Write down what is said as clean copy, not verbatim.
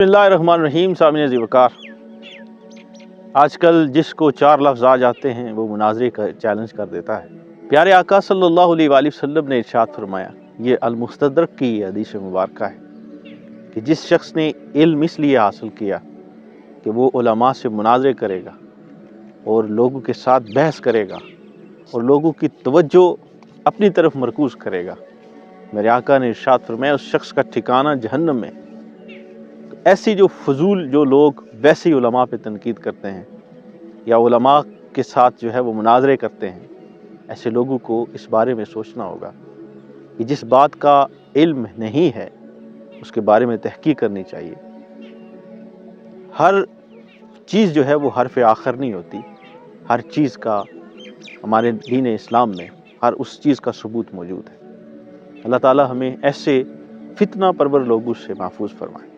बिस्मिल्लाहिर्रहमानिर्रहीम। सामने ज़िवकार आजकल जिसको चार लफ्ज़ आ जाते हैं वो मुनाज़रे का चैलेंज कर देता है। प्यारे आका सल्लल्लाहु अलैहि वसल्लम ने इरशाद फरमाया, ये अल-मुस्तदरक की हदीस मुबारक है कि जिस शख्स ने इल्म इसलिए हासिल किया कि वो उलमा से मुनाज़रे करेगा और लोगों के साथ बहस करेगा और लोगों की तवज्जो अपनी तरफ मरकूज़ करेगा, मेरे आका ने इरशाद फरमाया उस शख्स का ठिकाना जहन्नम में। ऐसी जो फजूल जो लोग वैसे ही उलमा पे तनकीद करते हैं या उलमा के साथ जो है वो मुनाज़रे करते हैं, ऐसे लोगों को इस बारे में सोचना होगा कि जिस बात का इल्म नहीं है उसके बारे में तहकीक करनी चाहिए। हर चीज़ जो है वो हरफ आखिर नहीं होती, हर चीज़ का हमारे दीन इस्लाम में हर उस चीज़ का सबूत मौजूद है। अल्लाह ताला हमें ऐसे फितना परवर लोगों से महफूज फरमाए।